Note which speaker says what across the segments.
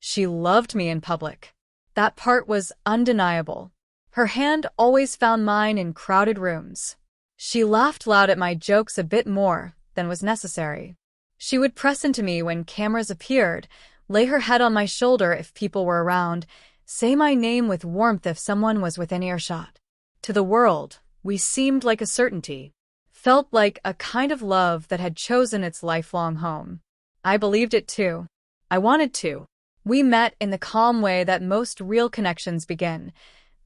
Speaker 1: She loved me in public. That part was undeniable. Her hand always found mine in crowded rooms. She laughed loud at my jokes a bit more than was necessary. She would press into me when cameras appeared, lay her head on my shoulder if people were around, say my name with warmth if someone was within earshot. To the world, we seemed like a certainty. Felt like a kind of love that had chosen its lifelong home. I believed it too. I wanted to. We met in the calm way that most real connections begin,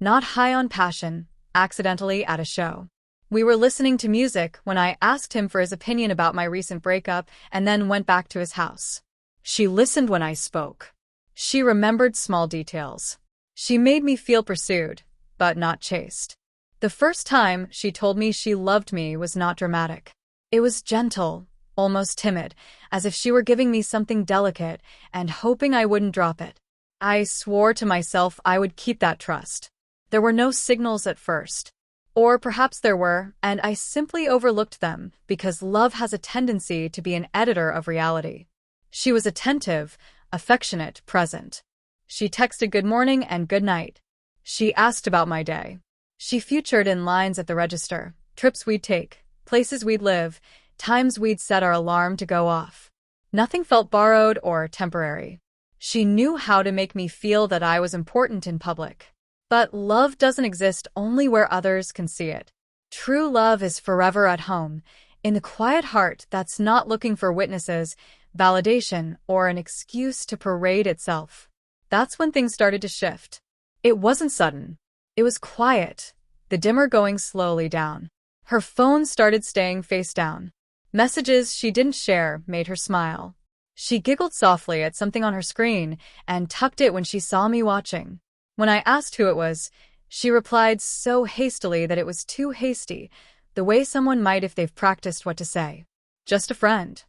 Speaker 1: not high on passion, accidentally at a show. We were listening to music when I asked him for his opinion about my recent breakup and then went back to his house. She listened when I spoke. She remembered small details. She made me feel pursued, but not chased. The first time she told me she loved me was not dramatic. It was gentle, almost timid, as if she were giving me something delicate and hoping I wouldn't drop it. I swore to myself I would keep that trust. There were no signals at first. Or perhaps there were, and I simply overlooked them because love has a tendency to be an editor of reality. She was attentive, affectionate, present. She texted good morning and good night. She asked about my day. She featured in lines at the register, trips we'd take, places we'd live, times we'd set our alarm to go off. Nothing felt borrowed or temporary. She knew how to make me feel that I was important in public. But love doesn't exist only where others can see it. True love is forever at home, in the quiet heart that's not looking for witnesses, validation, or an excuse to parade itself. That's when things started to shift. It wasn't sudden. It was quiet, the dimmer going slowly down. Her phone started staying face down. Messages she didn't share made her smile. She giggled softly at something on her screen and tucked it when she saw me watching. When I asked who it was, she replied so hastily that it was too hasty, the way someone might if they've practiced what to say. Just a friend.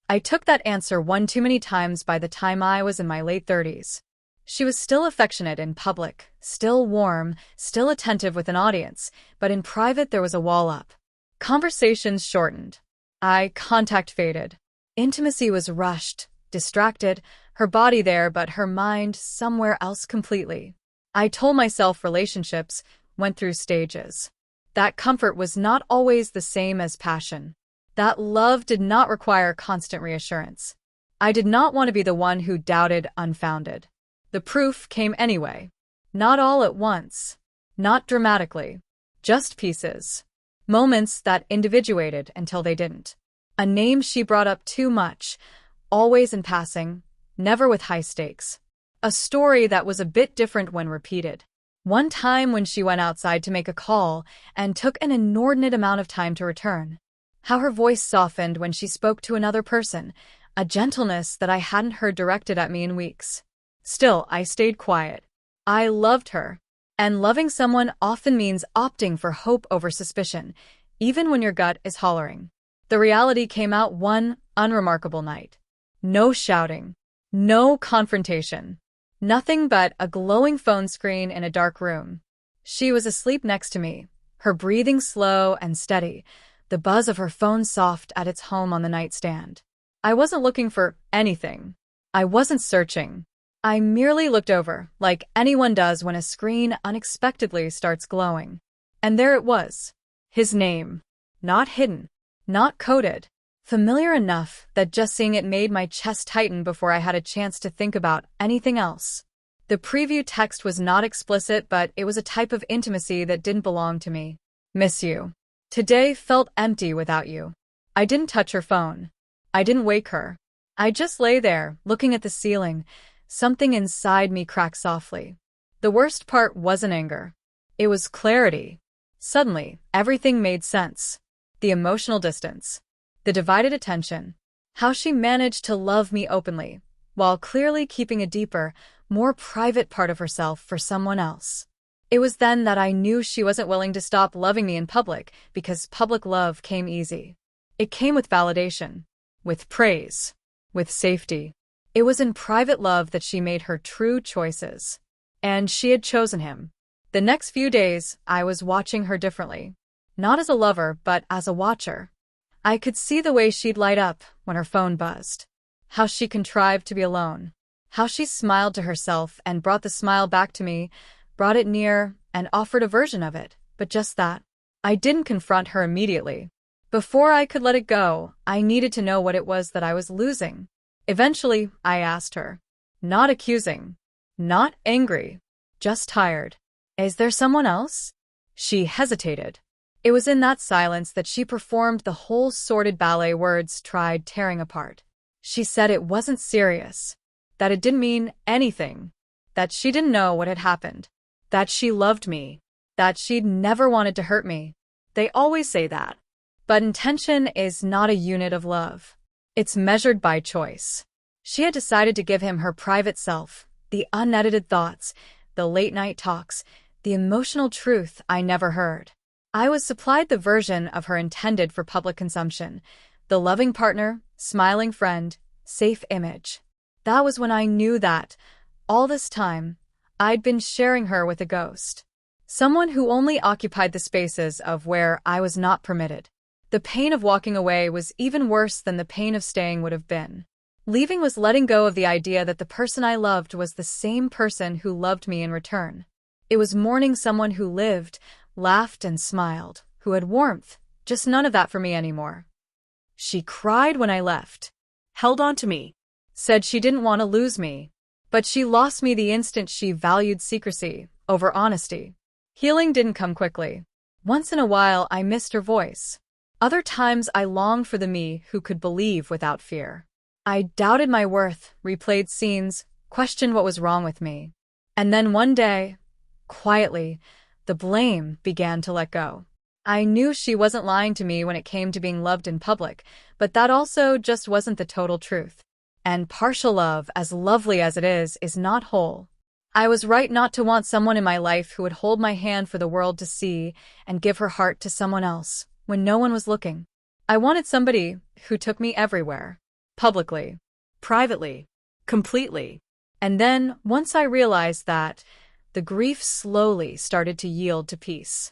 Speaker 1: I took that answer one too many times by the time I was in my late 30s. She was still affectionate in public, still warm, still attentive with an audience, but in private there was a wall up. Conversations shortened. Eye contact faded. Intimacy was rushed, distracted, her body there but her mind somewhere else completely. I told myself relationships went through stages. That comfort was not always the same as passion. That love did not require constant reassurance. I did not want to be the one who doubted unfounded. The proof came anyway. Not all at once. Not dramatically. Just pieces. Moments that individuated until they didn't. A name she brought up too much, always in passing, never with high stakes. A story that was a bit different when repeated. One time when she went outside to make a call and took an inordinate amount of time to return. How her voice softened when she spoke to another person, a gentleness that I hadn't heard directed at me in weeks. Still, I stayed quiet. I loved her. And loving someone often means opting for hope over suspicion, even when your gut is hollering. The reality came out one unremarkable night. No shouting. No confrontation. Nothing but a glowing phone screen in a dark room. She was asleep next to me, her breathing slow and steady, the buzz of her phone soft at its home on the nightstand. I wasn't looking for anything. I wasn't searching. I merely looked over, like anyone does when a screen unexpectedly starts glowing. And there it was. His name. Not hidden. Not coded. Familiar enough that just seeing it made my chest tighten before I had a chance to think about anything else. The preview text was not explicit, but it was a type of intimacy that didn't belong to me. Miss you. Today felt empty without you. I didn't touch her phone. I didn't wake her. I just lay there, looking at the ceiling. Something inside me cracked softly. The worst part wasn't anger. It was clarity. Suddenly, everything made sense. The emotional distance. The divided attention. How she managed to love me openly, while clearly keeping a deeper, more private part of herself for someone else. It was then that I knew she wasn't willing to stop loving me in public, because public love came easy. It came with validation, with praise, with safety. It was in private love that she made her true choices. And she had chosen him. The next few days, I was watching her differently. Not as a lover, but as a watcher. I could see the way she'd light up when her phone buzzed. How she contrived to be alone. How she smiled to herself and brought the smile back to me, brought it near, and offered a version of it, but just that. I didn't confront her immediately. Before I could let it go, I needed to know what it was that I was losing. Eventually, I asked her. Not accusing. Not angry. Just tired. Is there someone else? She hesitated. It was in that silence that she performed the whole sordid ballet words tried tearing apart. She said it wasn't serious, that it didn't mean anything, that she didn't know what had happened, that she loved me, that she'd never wanted to hurt me. They always say that. But intention is not a unit of love. It's measured by choice. She had decided to give him her private self, the unedited thoughts, the late-night talks, the emotional truth I never heard. I was supplied the version of her intended for public consumption, the loving partner, smiling friend, safe image. That was when I knew that, all this time, I'd been sharing her with a ghost. Someone who only occupied the spaces of where I was not permitted. The pain of walking away was even worse than the pain of staying would have been. Leaving was letting go of the idea that the person I loved was the same person who loved me in return. It was mourning someone who lived, laughed and smiled, who had warmth, just none of that for me anymore. She cried when I left, held on to me, said she didn't want to lose me, but she lost me the instant she valued secrecy over honesty. Healing didn't come quickly. Once in a while I missed her voice. Other times I longed for the me who could believe without fear. I doubted my worth, replayed scenes, questioned what was wrong with me. And then one day, quietly, the blame began to let go. I knew she wasn't lying to me when it came to being loved in public, but that also just wasn't the total truth. And partial love, as lovely as it is not whole. I was right not to want someone in my life who would hold my hand for the world to see and give her heart to someone else when no one was looking. I wanted somebody who took me everywhere. Publicly, privately, completely. And then, once I realized that, the grief slowly started to yield to peace.